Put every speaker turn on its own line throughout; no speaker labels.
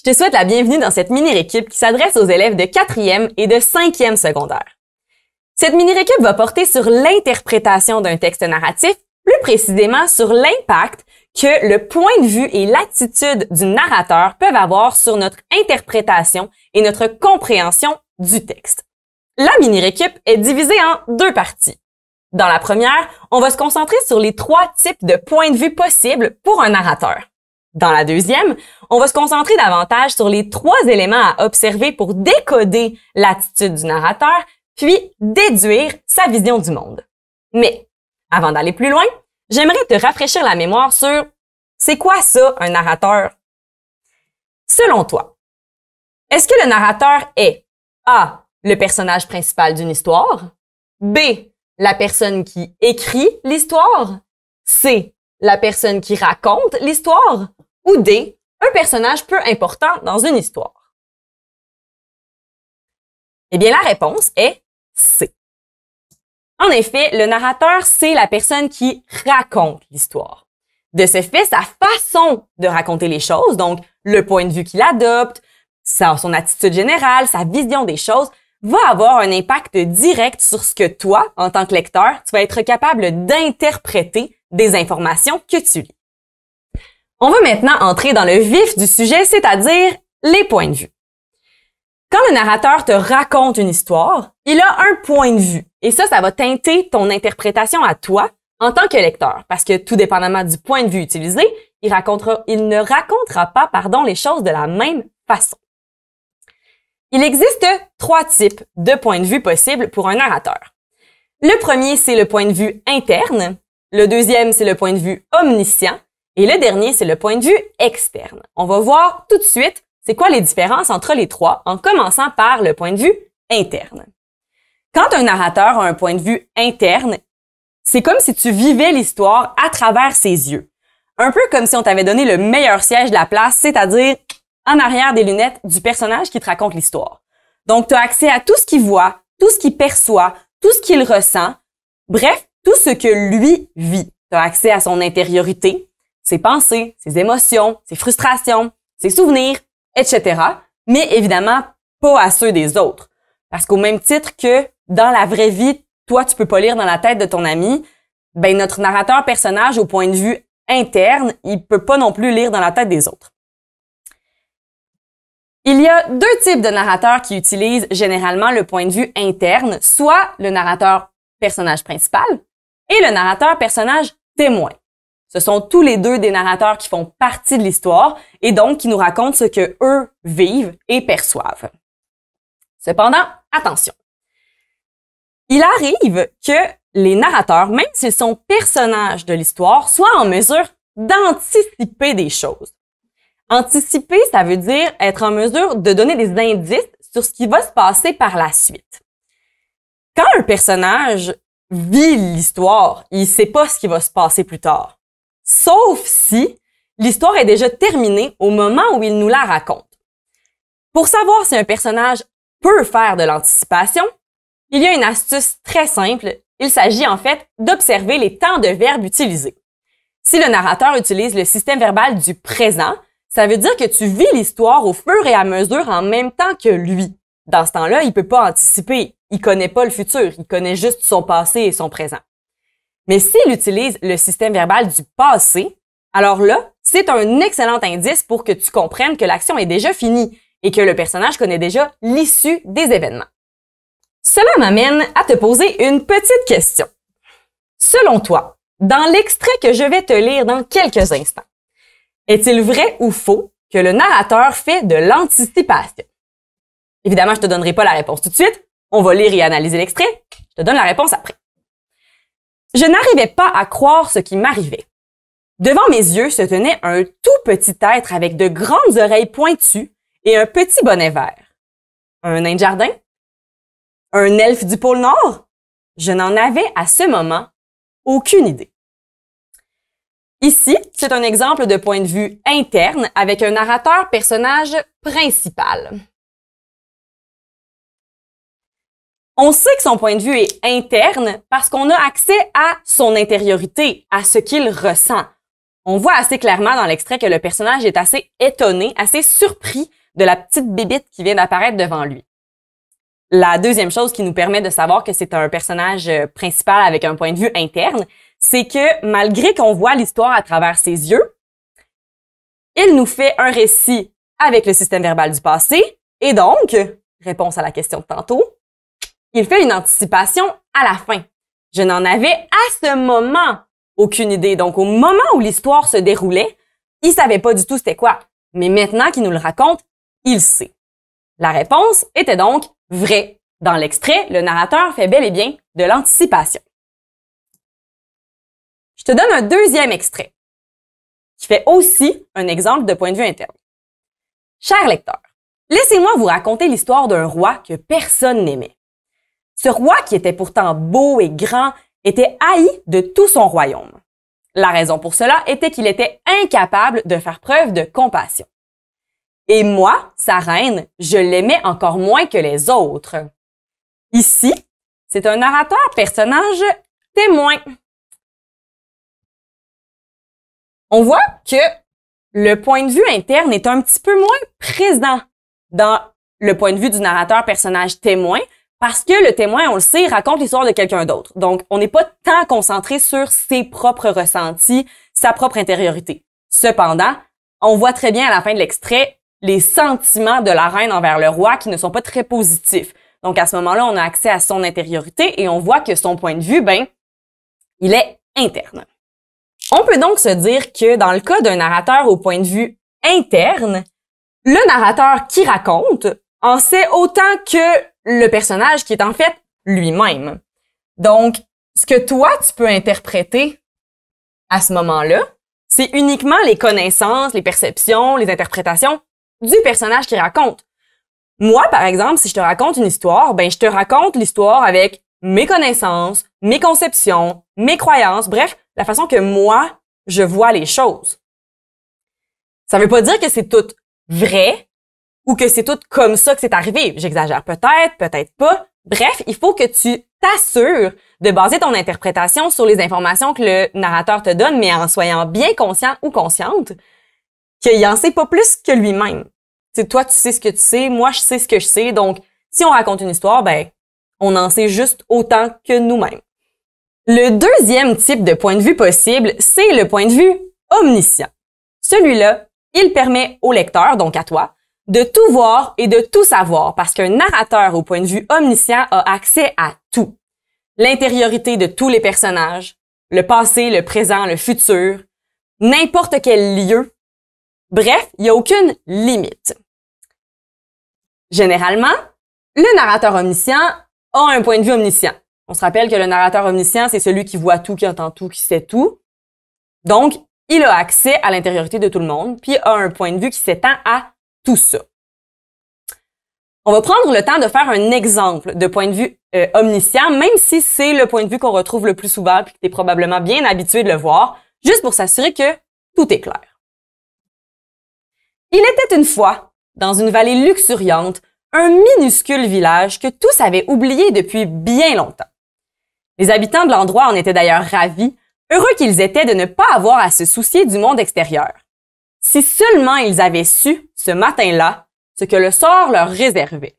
Je te souhaite la bienvenue dans cette mini-récup qui s'adresse aux élèves de 4e et de 5e secondaire. Cette mini-récup va porter sur l'interprétation d'un texte narratif, plus précisément sur l'impact que le point de vue et l'attitude du narrateur peuvent avoir sur notre interprétation et notre compréhension du texte. La mini-récup est divisée en deux parties. Dans la première, on va se concentrer sur les 3 types de points de vue possibles pour un narrateur. Dans la deuxième, on va se concentrer davantage sur les 3 éléments à observer pour décoder l'attitude du narrateur, puis déduire sa vision du monde. Mais, avant d'aller plus loin, j'aimerais te rafraîchir la mémoire sur c'est quoi ça, un narrateur? Selon toi, est-ce que le narrateur est A. le personnage principal d'une histoire, B. la personne qui écrit l'histoire, C. la personne qui raconte l'histoire, ou D. un personnage peu important dans une histoire? Eh bien, la réponse est C. En effet, le narrateur, c'est la personne qui raconte l'histoire. De ce fait, sa façon de raconter les choses, donc le point de vue qu'il adopte, son attitude générale, sa vision des choses, va avoir un impact direct sur ce que toi, en tant que lecteur, tu vas être capable d'interpréter des informations que tu lis. On va maintenant entrer dans le vif du sujet, c'est-à-dire les points de vue. Quand le narrateur te raconte une histoire, il a un point de vue. Et ça va teinter ton interprétation à toi en tant que lecteur. Parce que tout dépendamment du point de vue utilisé, il ne racontera pas, les choses de la même façon. Il existe 3 types de points de vue possibles pour un narrateur. Le premier, c'est le point de vue interne. Le deuxième, c'est le point de vue omniscient. Et le dernier, c'est le point de vue externe. On va voir tout de suite c'est quoi les différences entre les 3 en commençant par le point de vue interne. Quand un narrateur a un point de vue interne, c'est comme si tu vivais l'histoire à travers ses yeux. Un peu comme si on t'avait donné le meilleur siège de la place, c'est-à-dire en arrière des lunettes du personnage qui te raconte l'histoire. Donc, tu as accès à tout ce qu'il voit, tout ce qu'il perçoit, tout ce qu'il ressent, bref, tout ce que lui vit. Tu as accès à son intériorité, ses pensées, ses émotions, ses frustrations, ses souvenirs, etc. Mais évidemment, pas à ceux des autres. Parce qu'au même titre que dans la vraie vie, toi, tu peux pas lire dans la tête de ton ami, ben notre narrateur personnage au point de vue interne, il peut pas non plus lire dans la tête des autres. Il y a 2 types de narrateurs qui utilisent généralement le point de vue interne, soit le narrateur personnage principal et le narrateur personnage témoin. Ce sont tous les 2 des narrateurs qui font partie de l'histoire et donc qui nous racontent ce que eux vivent et perçoivent. Cependant, attention. Il arrive que les narrateurs, même s'ils sont personnages de l'histoire, soient en mesure d'anticiper des choses. Anticiper, ça veut dire être en mesure de donner des indices sur ce qui va se passer par la suite. Quand un personnage vit l'histoire, il sait pas ce qui va se passer plus tard. Sauf si l'histoire est déjà terminée au moment où il nous la raconte. Pour savoir si un personnage peut faire de l'anticipation, il y a une astuce très simple. Il s'agit en fait d'observer les temps de verbe utilisés. Si le narrateur utilise le système verbal du présent, ça veut dire que tu vis l'histoire au fur et à mesure en même temps que lui. Dans ce temps-là, il peut pas anticiper. Il connaît pas le futur. Il connaît juste son passé et son présent. Mais s'il utilise le système verbal du passé, alors là, c'est un excellent indice pour que tu comprennes que l'action est déjà finie et que le personnage connaît déjà l'issue des événements. Cela m'amène à te poser une petite question. Selon toi, dans l'extrait que je vais te lire dans quelques instants, est-il vrai ou faux que le narrateur fait de l'anticipation? Évidemment, je te donnerai pas la réponse tout de suite. On va lire et analyser l'extrait. Je te donne la réponse après. Je n'arrivais pas à croire ce qui m'arrivait. Devant mes yeux se tenait un tout petit être avec de grandes oreilles pointues et un petit bonnet vert. Un nain de jardin? Un elfe du pôle Nord? Je n'en avais à ce moment aucune idée. Ici, c'est un exemple de point de vue interne avec un narrateur personnage principal. On sait que son point de vue est interne parce qu'on a accès à son intériorité, à ce qu'il ressent. On voit assez clairement dans l'extrait que le personnage est assez étonné, assez surpris de la petite bébite qui vient d'apparaître devant lui. La deuxième chose qui nous permet de savoir que c'est un personnage principal avec un point de vue interne, c'est que malgré qu'on voit l'histoire à travers ses yeux, il nous fait un récit avec le système verbal du passé et donc, réponse à la question de tantôt, il fait une anticipation à la fin. Je n'en avais à ce moment aucune idée. Donc, au moment où l'histoire se déroulait, il savait pas du tout c'était quoi. Mais maintenant qu'il nous le raconte, il sait. La réponse était donc vraie. Dans l'extrait, le narrateur fait bel et bien de l'anticipation. Je te donne un deuxième extrait qui fait aussi un exemple de point de vue interne. Cher lecteur, laissez-moi vous raconter l'histoire d'un roi que personne n'aimait. Ce roi, qui était pourtant beau et grand, était haï de tout son royaume. La raison pour cela était qu'il était incapable de faire preuve de compassion. Et moi, sa reine, je l'aimais encore moins que les autres. Ici, c'est un narrateur personnage témoin. On voit que le point de vue interne est un petit peu moins présent dans le point de vue du narrateur personnage témoin, parce que le témoin, on le sait, raconte l'histoire de quelqu'un d'autre. Donc, on n'est pas tant concentré sur ses propres ressentis, sa propre intériorité. Cependant, on voit très bien à la fin de l'extrait les sentiments de la reine envers le roi qui ne sont pas très positifs. Donc, à ce moment-là, on a accès à son intériorité et on voit que son point de vue, il est interne. On peut donc se dire que dans le cas d'un narrateur au point de vue interne, le narrateur qui raconte en sait autant que le personnage qui est en fait lui-même. Donc, ce que toi, tu peux interpréter à ce moment-là, c'est uniquement les connaissances, les perceptions, les interprétations du personnage qui raconte. Moi, par exemple, si je te raconte une histoire, je te raconte l'histoire avec mes connaissances, mes conceptions, mes croyances, bref, la façon que moi, je vois les choses. Ça veut pas dire que c'est tout vrai ou que c'est tout comme ça que c'est arrivé. J'exagère peut-être, peut-être pas. Bref, il faut que tu t'assures de baser ton interprétation sur les informations que le narrateur te donne, mais en soyant bien conscient ou consciente qu'il en sait pas plus que lui-même. C'est toi, tu sais ce que tu sais, moi, je sais ce que je sais. Donc, si on raconte une histoire, on en sait juste autant que nous-mêmes. Le deuxième type de point de vue possible, c'est le point de vue omniscient. Celui-là, il permet au lecteur, donc à toi, de tout voir et de tout savoir parce qu'un narrateur au point de vue omniscient a accès à tout. L'intériorité de tous les personnages, le passé, le présent, le futur, n'importe quel lieu. Bref, il n'y a aucune limite. Généralement, le narrateur omniscient a un point de vue omniscient. On se rappelle que le narrateur omniscient, c'est celui qui voit tout, qui entend tout, qui sait tout. Donc, il a accès à l'intériorité de tout le monde, puis a un point de vue qui s'étend à tout ça. On va prendre le temps de faire un exemple de point de vue omniscient, même si c'est le point de vue qu'on retrouve le plus souvent puis que tu es probablement bien habitué de le voir, juste pour s'assurer que tout est clair. Il était une fois, dans une vallée luxuriante, un minuscule village que tous avaient oublié depuis bien longtemps. Les habitants de l'endroit en étaient d'ailleurs ravis, heureux qu'ils étaient de ne pas avoir à se soucier du monde extérieur. Si seulement ils avaient su, ce matin-là, ce que le sort leur réservait.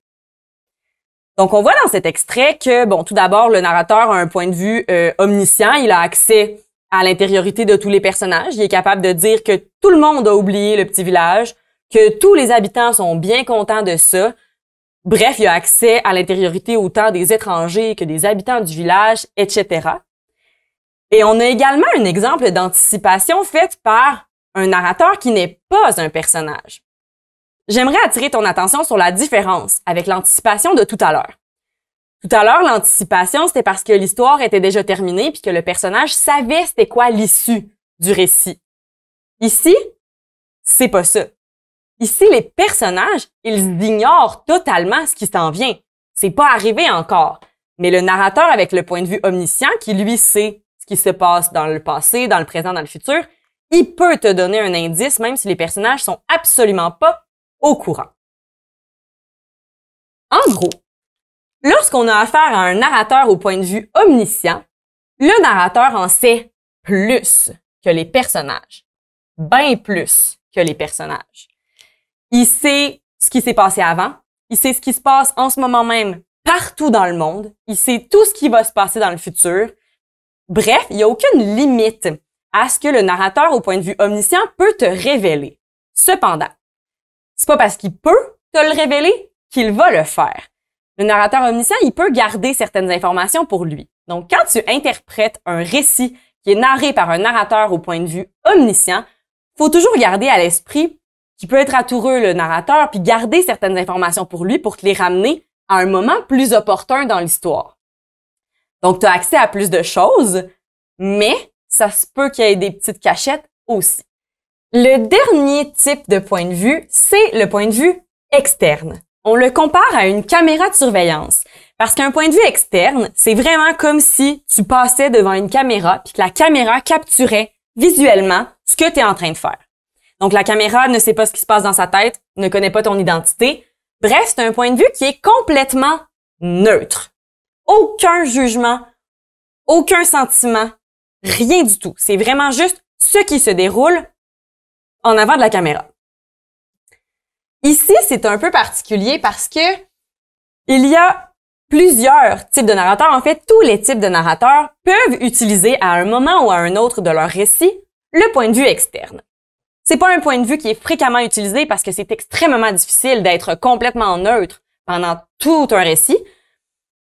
Donc, on voit dans cet extrait que, tout d'abord, le narrateur a un point de vue omniscient. Il a accès à l'intériorité de tous les personnages. Il est capable de dire que tout le monde a oublié le petit village, que tous les habitants sont bien contents de ça. Bref, il a accès à l'intériorité autant des étrangers que des habitants du village, etc. Et on a également un exemple d'anticipation faite par un narrateur qui n'est pas un personnage. J'aimerais attirer ton attention sur la différence avec l'anticipation de tout à l'heure. Tout à l'heure, l'anticipation, c'était parce que l'histoire était déjà terminée puis que le personnage savait c'était quoi l'issue du récit. Ici, c'est pas ça. Ici, les personnages, ils ignorent totalement ce qui s'en vient. C'est pas arrivé encore. Mais le narrateur avec le point de vue omniscient, qui lui sait ce qui se passe dans le passé, dans le présent, dans le futur, il peut te donner un indice même si les personnages sont absolument pas au courant. En gros, lorsqu'on a affaire à un narrateur au point de vue omniscient, le narrateur en sait plus que les personnages. bien plus que les personnages. Il sait ce qui s'est passé avant, il sait ce qui se passe en ce moment même partout dans le monde, il sait tout ce qui va se passer dans le futur. Bref, il n'y a aucune limite à ce que le narrateur, au point de vue omniscient, peut te révéler. Cependant, c'est pas parce qu'il peut te le révéler qu'il va le faire. Le narrateur omniscient, il peut garder certaines informations pour lui. Donc, quand tu interprètes un récit qui est narré par un narrateur au point de vue omniscient, faut toujours garder à l'esprit qu'il peut être atoureux, le narrateur, puis garder certaines informations pour lui pour te les ramener à un moment plus opportun dans l'histoire. Donc, tu as accès à plus de choses, mais ça se peut qu'il y ait des petites cachettes aussi. Le dernier type de point de vue, c'est le point de vue externe. On le compare à une caméra de surveillance. Parce qu'un point de vue externe, c'est vraiment comme si tu passais devant une caméra puis que la caméra capturait visuellement ce que tu es en train de faire. Donc, la caméra ne sait pas ce qui se passe dans sa tête, ne connaît pas ton identité. Bref, c'est un point de vue qui est complètement neutre. Aucun jugement, aucun sentiment, rien du tout. C'est vraiment juste ce qui se déroule en avant de la caméra. Ici, c'est un peu particulier parce que il y a plusieurs types de narrateurs. En fait, tous les types de narrateurs peuvent utiliser à un moment ou à un autre de leur récit le point de vue externe. C'est pas un point de vue qui est fréquemment utilisé parce que c'est extrêmement difficile d'être complètement neutre pendant tout un récit.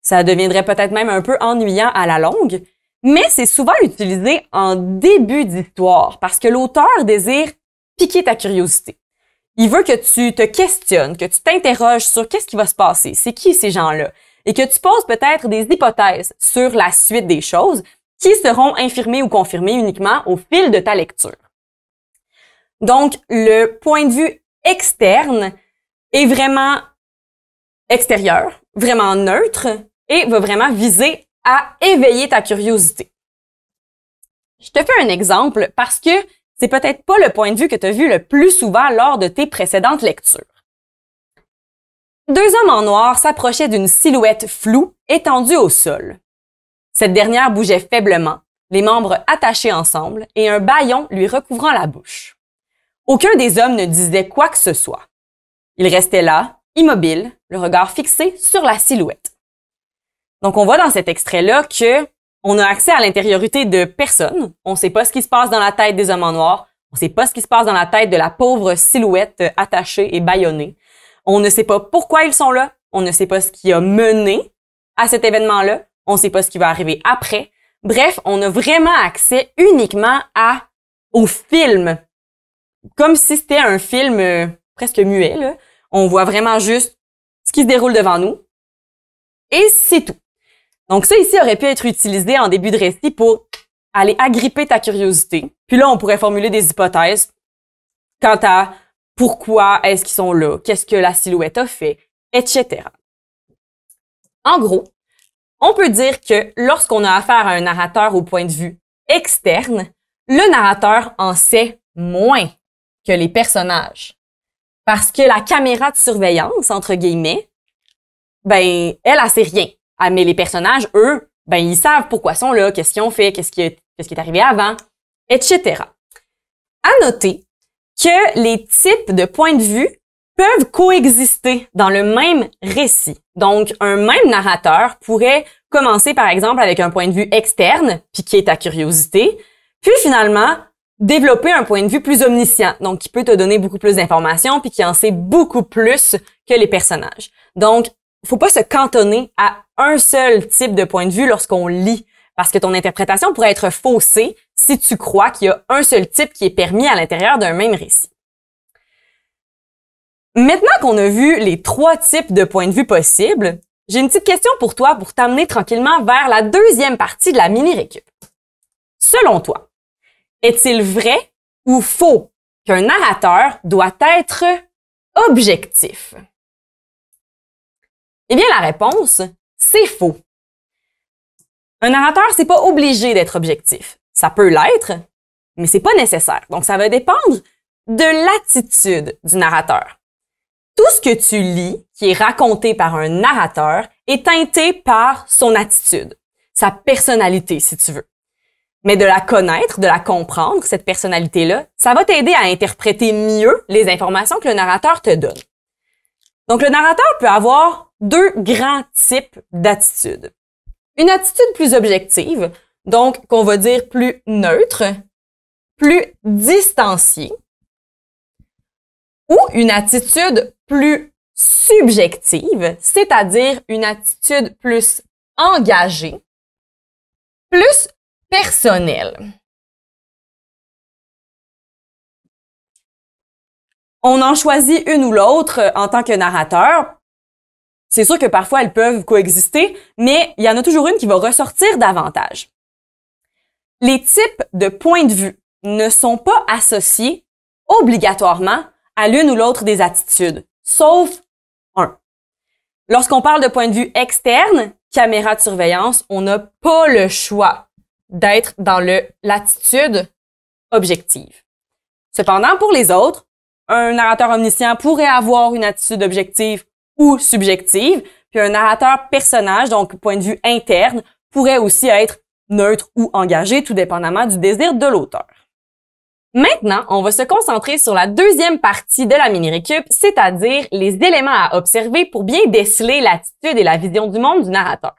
Ça deviendrait peut-être même un peu ennuyant à la longue, mais c'est souvent utilisé en début d'histoire parce que l'auteur désire piquer ta curiosité. Il veut que tu te questionnes, que tu t'interroges sur qu'est-ce qui va se passer, c'est qui ces gens-là, et que tu poses peut-être des hypothèses sur la suite des choses qui seront infirmées ou confirmées uniquement au fil de ta lecture. Donc, le point de vue externe est vraiment extérieur, vraiment neutre, et va vraiment viser à éveiller ta curiosité. Je te fais un exemple parce que c'est peut-être pas le point de vue que tu as vu le plus souvent lors de tes précédentes lectures. Deux hommes en noir s'approchaient d'une silhouette floue étendue au sol. Cette dernière bougeait faiblement, les membres attachés ensemble et un bâillon lui recouvrant la bouche. Aucun des hommes ne disait quoi que ce soit. Ils restaient là, immobiles, le regard fixé sur la silhouette. Donc, on voit dans cet extrait-là que on a accès à l'intériorité de personne. On ne sait pas ce qui se passe dans la tête des hommes en noir. On ne sait pas ce qui se passe dans la tête de la pauvre silhouette attachée et bâillonnée. On ne sait pas pourquoi ils sont là. On ne sait pas ce qui a mené à cet événement-là. On ne sait pas ce qui va arriver après. Bref, on a vraiment accès uniquement au film. Comme si c'était un film presque muet, là. On voit vraiment juste ce qui se déroule devant nous. Et c'est tout. Donc ça ici aurait pu être utilisé en début de récit pour aller agripper ta curiosité. Puis là, on pourrait formuler des hypothèses quant à pourquoi est-ce qu'ils sont là, qu'est-ce que la silhouette a fait, etc. En gros, on peut dire que lorsqu'on a affaire à un narrateur au point de vue externe, le narrateur en sait moins que les personnages. Parce que la caméra de surveillance, entre guillemets, ben, elle sait rien. Ah, mais les personnages, eux, ben, ils savent pourquoi ils sont là, qu'est-ce qu'ils ont fait, qu'est-ce qui est arrivé avant, etc. À noter que les types de points de vue peuvent coexister dans le même récit. Donc, un même narrateur pourrait commencer, par exemple, avec un point de vue externe, piquer ta curiosité, puis finalement, développer un point de vue plus omniscient, donc qui peut te donner beaucoup plus d'informations, puis qui en sait beaucoup plus que les personnages. Donc, faut pas se cantonner à un seul type de point de vue lorsqu'on lit, parce que ton interprétation pourrait être faussée si tu crois qu'il y a un seul type qui est permis à l'intérieur d'un même récit. Maintenant qu'on a vu les 3 types de points de vue possibles, j'ai une petite question pour toi pour t'amener tranquillement vers la deuxième partie de la mini-récup. Selon toi, est-il vrai ou faux qu'un narrateur doit être objectif? Eh bien, la réponse, c'est faux. Un narrateur, c'est pas obligé d'être objectif. Ça peut l'être, mais c'est pas nécessaire. Donc, ça va dépendre de l'attitude du narrateur. Tout ce que tu lis, qui est raconté par un narrateur, est teinté par son attitude, sa personnalité, si tu veux. Mais de la connaître, de la comprendre, cette personnalité-là, ça va t'aider à interpréter mieux les informations que le narrateur te donne. Donc, le narrateur peut avoir deux grands types d'attitudes. Une attitude plus objective, donc qu'on va dire plus neutre, plus distanciée, ou une attitude plus subjective, c'est-à-dire une attitude plus engagée, plus personnelle. On en choisit une ou l'autre en tant que narrateur. C'est sûr que parfois elles peuvent coexister, mais il y en a toujours une qui va ressortir davantage. Les types de points de vue ne sont pas associés obligatoirement à l'une ou l'autre des attitudes, sauf un. Lorsqu'on parle de point de vue externe, caméra de surveillance, on n'a pas le choix d'être dans l'attitude objective. Cependant, pour les autres, un narrateur omniscient pourrait avoir une attitude objective ou subjective, puis un narrateur personnage, donc point de vue interne, pourrait aussi être neutre ou engagé, tout dépendamment du désir de l'auteur. Maintenant, on va se concentrer sur la deuxième partie de la mini-récup, c'est-à-dire les éléments à observer pour bien déceler l'attitude et la vision du monde du narrateur.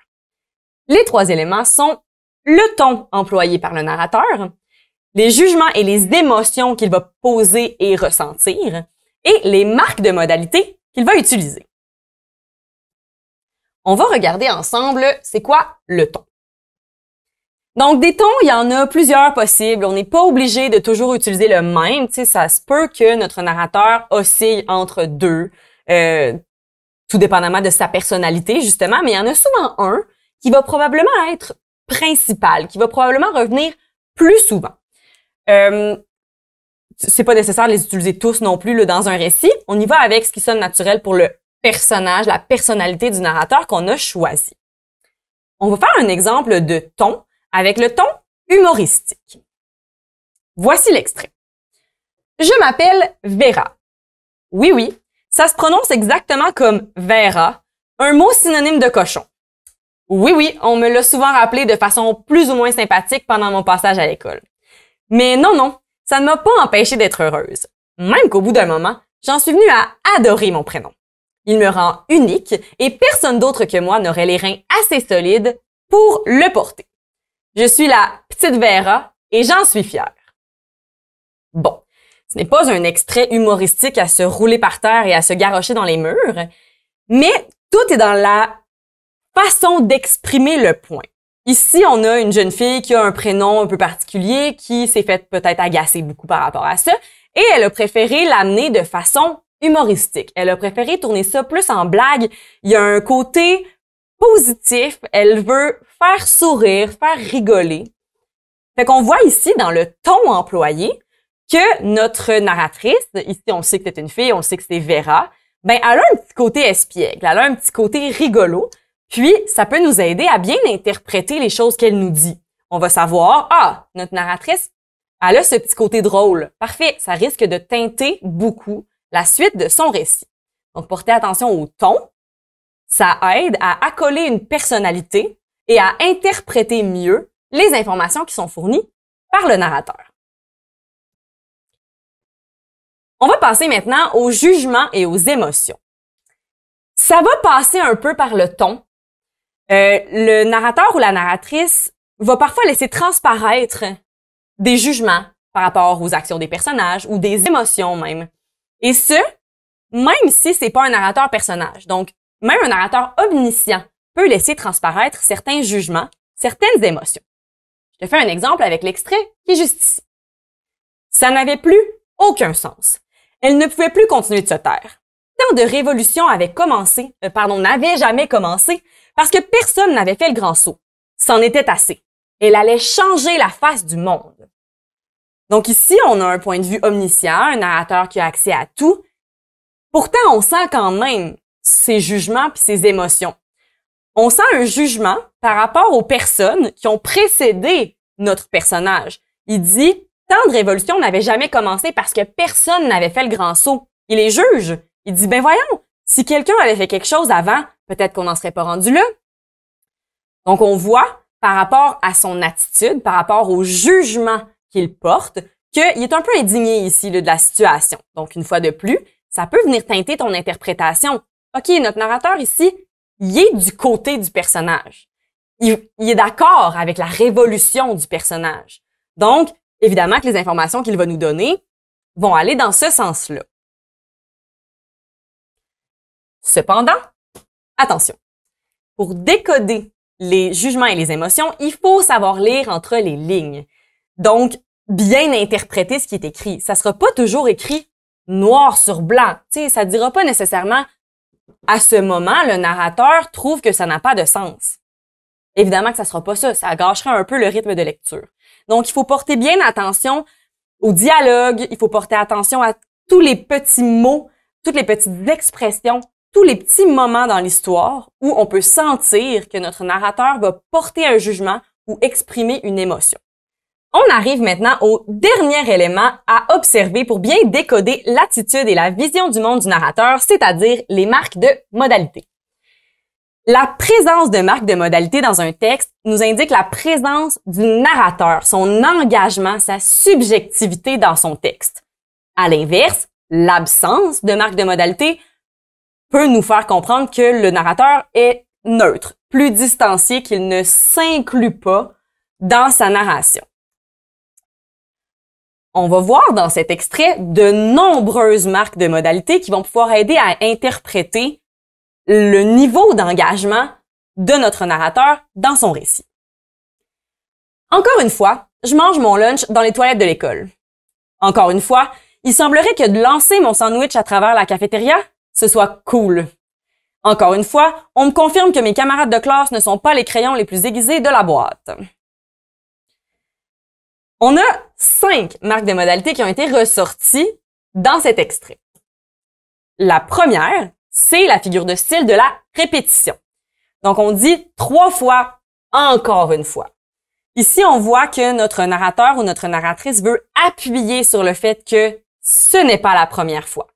Les trois éléments sont le ton employé par le narrateur, les jugements et les émotions qu'il va poser et ressentir, et les marques de modalité qu'il va utiliser. On va regarder ensemble c'est quoi le ton. Donc, des tons, il y en a plusieurs possibles. On n'est pas obligé de toujours utiliser le même. Tu sais, ça se peut que notre narrateur oscille entre deux, tout dépendamment de sa personnalité, justement, mais il y en a souvent un qui va probablement être principal, qui va probablement revenir plus souvent. C'est pas nécessaire de les utiliser tous non plus là, dans un récit. On y va avec ce qui sonne naturel pour le personnage, la personnalité du narrateur qu'on a choisi. On va faire un exemple de ton avec le ton humoristique. Voici l'extrait. Je m'appelle Vera. Oui, oui, ça se prononce exactement comme Vera, un mot synonyme de cochon. Oui, oui, on me l'a souvent rappelé de façon plus ou moins sympathique pendant mon passage à l'école. Mais non, non, ça ne m'a pas empêché d'être heureuse. Même qu'au bout d'un moment, j'en suis venue à adorer mon prénom. Il me rend unique et personne d'autre que moi n'aurait les reins assez solides pour le porter. Je suis la petite Vera et j'en suis fière. Bon, ce n'est pas un extrait humoristique à se rouler par terre et à se garrocher dans les murs, mais tout est dans la façon d'exprimer le point. Ici, on a une jeune fille qui a un prénom un peu particulier, qui s'est fait peut-être agacer beaucoup par rapport à ça, et elle a préféré l'amener de façon humoristique. Elle a préféré tourner ça plus en blague. Il y a un côté positif, elle veut faire sourire, faire rigoler. Fait qu'on voit ici dans le ton employé que notre narratrice, ici on sait que c'est une fille, on sait que c'est Vera, ben elle a un petit côté espiègle, elle a un petit côté rigolo, puis ça peut nous aider à bien interpréter les choses qu'elle nous dit. On va savoir, notre narratrice, elle a ce petit côté drôle. Parfait, ça risque de teinter beaucoup la suite de son récit. Donc portez attention au ton. Ça aide à accoler une personnalité et à interpréter mieux les informations qui sont fournies par le narrateur. On va passer maintenant au jugement et aux émotions. Ça va passer un peu par le ton. Le narrateur ou la narratrice va parfois laisser transparaître des jugements par rapport aux actions des personnages ou des émotions même. Et ce, même si c'est pas un narrateur personnage. Donc, même un narrateur omniscient peut laisser transparaître certains jugements, certaines émotions. Je te fais un exemple avec l'extrait qui est juste ici. Ça n'avait plus aucun sens. Elle ne pouvait plus continuer de se taire. Tant de révolutions n'avaient jamais commencé parce que personne n'avait fait le grand saut. C'en était assez. Elle allait changer la face du monde. Donc ici, on a un point de vue omniscient, un narrateur qui a accès à tout. Pourtant, on sent quand même ses jugements puis ses émotions. On sent un jugement par rapport aux personnes qui ont précédé notre personnage. Il dit « Tant de révolutions n'avaient jamais commencé parce que personne n'avait fait le grand saut. » Il les juge. Il dit « Ben voyons, si quelqu'un avait fait quelque chose avant, peut-être qu'on n'en serait pas rendu là. » Donc on voit par rapport à son attitude, par rapport au jugement qu'il porte, qu'il est un peu indigné ici là, de la situation. Donc, une fois de plus, ça peut venir teinter ton interprétation. OK, notre narrateur ici, il est du côté du personnage. Il est d'accord avec la révolution du personnage. Donc, évidemment que les informations qu'il va nous donner vont aller dans ce sens-là. Cependant, attention, pour décoder les jugements et les émotions, il faut savoir lire entre les lignes. Donc, bien interpréter ce qui est écrit. Ça sera pas toujours écrit noir sur blanc. Tu sais, ça dira pas nécessairement à ce moment, le narrateur trouve que ça n'a pas de sens. Évidemment que ça sera pas ça. Ça gâcherait un peu le rythme de lecture. Donc, il faut porter bien attention au dialogue. Il faut porter attention à tous les petits mots, toutes les petites expressions, tous les petits moments dans l'histoire où on peut sentir que notre narrateur va porter un jugement ou exprimer une émotion. On arrive maintenant au dernier élément à observer pour bien décoder l'attitude et la vision du monde du narrateur, c'est-à-dire les marques de modalité. La présence de marques de modalité dans un texte nous indique la présence du narrateur, son engagement, sa subjectivité dans son texte. À l'inverse, l'absence de marques de modalité peut nous faire comprendre que le narrateur est neutre, plus distancié, qu'il ne s'inclut pas dans sa narration. On va voir dans cet extrait de nombreuses marques de modalité qui vont pouvoir aider à interpréter le niveau d'engagement de notre narrateur dans son récit. Encore une fois, je mange mon lunch dans les toilettes de l'école. Encore une fois, il semblerait que de lancer mon sandwich à travers la cafétéria, ce soit cool. Encore une fois, on me confirme que mes camarades de classe ne sont pas les crayons les plus aiguisés de la boîte. On a 5 marques de modalité qui ont été ressorties dans cet extrait. La première, c'est la figure de style de la répétition. Donc, on dit 3 fois, encore une fois. Ici, on voit que notre narrateur ou notre narratrice veut appuyer sur le fait que ce n'est pas la première fois.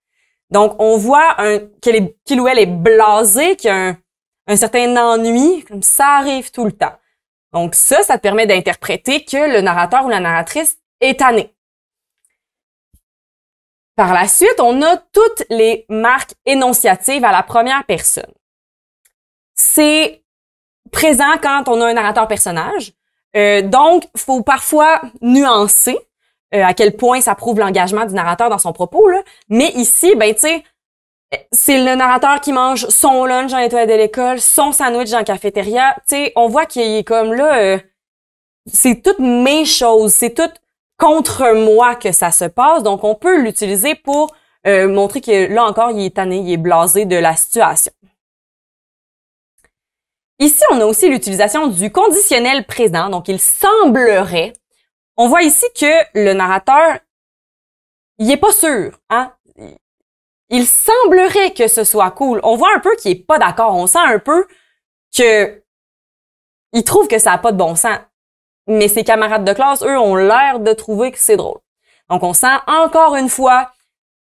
Donc, on voit qu'il ou elle est blasé, qu'il y a un certain ennui, comme ça arrive tout le temps. Donc ça te permet d'interpréter que le narrateur ou la narratrice est tanné. Par la suite, on a toutes les marques énonciatives à la première personne. C'est présent quand on a un narrateur personnage. Donc, il faut parfois nuancer à quel point ça prouve l'engagement du narrateur dans son propos, là. Mais ici, ben tu sais, c'est le narrateur qui mange son lunch dans les toilettes de l'école, son sandwich dans la cafétéria. Tu sais, on voit qu'il est comme là, c'est toutes mes choses, c'est tout contre moi que ça se passe. Donc, on peut l'utiliser pour montrer que là encore, il est tanné, il est blasé de la situation. Ici, on a aussi l'utilisation du conditionnel présent. Donc, il semblerait. On voit ici que le narrateur, il est pas sûr, hein. Il semblerait que ce soit cool. On voit un peu qu'il est pas d'accord. On sent un peu que il trouve que ça a pas de bon sens. Mais ses camarades de classe, eux, ont l'air de trouver que c'est drôle. Donc, on sent encore une fois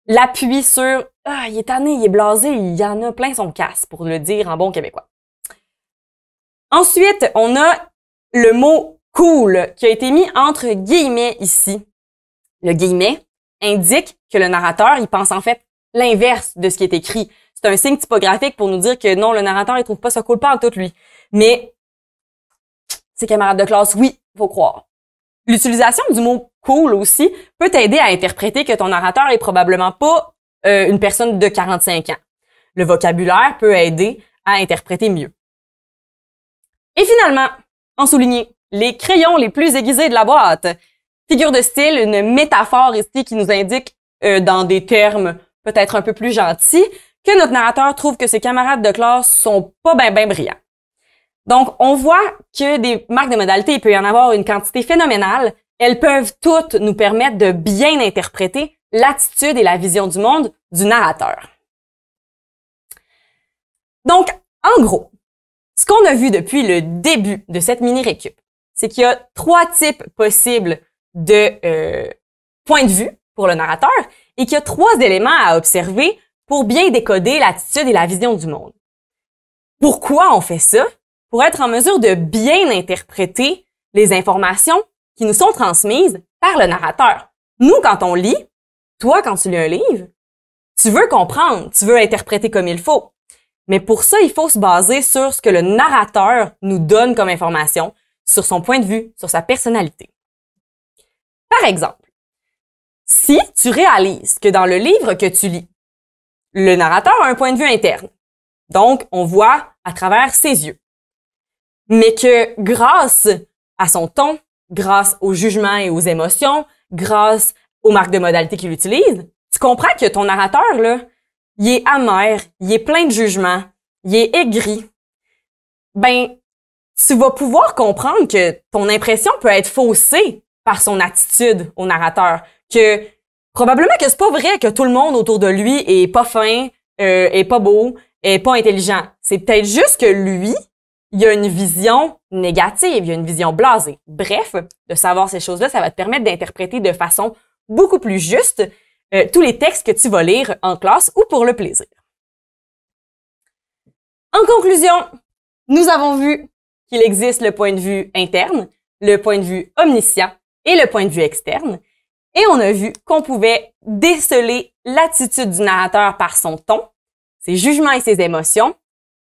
l'appui sur « Ah, il est tanné, il est blasé, il y en a plein son casse », pour le dire en bon québécois. Ensuite, on a le mot « cool » qui a été mis entre guillemets ici. Le guillemet indique que le narrateur, il pense en fait l'inverse de ce qui est écrit. C'est un signe typographique pour nous dire que non, le narrateur, il trouve pas ça cool pas en tout, lui. Mais ses camarades de classe, oui, faut croire. L'utilisation du mot « cool » aussi peut t'aider à interpréter que ton narrateur est probablement pas une personne de 45 ans. Le vocabulaire peut aider à interpréter mieux. Et finalement, en souligner, les crayons les plus aiguisés de la boîte. Figure de style, une métaphore ici qui nous indique dans des termes peut-être un peu plus gentils, que notre narrateur trouve que ses camarades de classe sont pas ben brillants. Donc, on voit que des marques de modalité, il peut y en avoir une quantité phénoménale. Elles peuvent toutes nous permettre de bien interpréter l'attitude et la vision du monde du narrateur. Donc, en gros, ce qu'on a vu depuis le début de cette mini-récup, c'est qu'il y a 3 types possibles de points de vue pour le narrateur et qu'il y a 3 éléments à observer pour bien décoder l'attitude et la vision du monde. Pourquoi on fait ça? pour être en mesure de bien interpréter les informations qui nous sont transmises par le narrateur. Nous, quand on lit, toi, quand tu lis un livre, tu veux comprendre, tu veux interpréter comme il faut. Mais pour ça, il faut se baser sur ce que le narrateur nous donne comme information, sur son point de vue, sur sa personnalité. Par exemple, si tu réalises que dans le livre que tu lis, le narrateur a un point de vue interne, donc on voit à travers ses yeux, mais que grâce à son ton, grâce au jugement et aux émotions, grâce aux marques de modalité qu'il utilise, tu comprends que ton narrateur, là, il est amer, il est plein de jugement, il est aigri. Ben, tu vas pouvoir comprendre que ton impression peut être faussée par son attitude au narrateur, que probablement que c'est pas vrai que tout le monde autour de lui est pas fin, est pas beau, est pas intelligent. C'est peut-être juste que lui, il a une vision négative, il a une vision blasée. Bref, de savoir ces choses-là, ça va te permettre d'interpréter de façon beaucoup plus juste tous les textes que tu vas lire en classe ou pour le plaisir. En conclusion, nous avons vu qu'il existe le point de vue interne, le point de vue omniscient et le point de vue externe. Et on a vu qu'on pouvait déceler l'attitude du narrateur par son ton, ses jugements et ses émotions,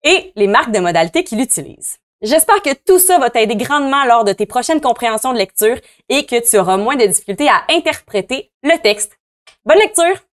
et les marques de modalité qu'il utilise. J'espère que tout ça va t'aider grandement lors de tes prochaines compréhensions de lecture et que tu auras moins de difficultés à interpréter le texte. Bonne lecture!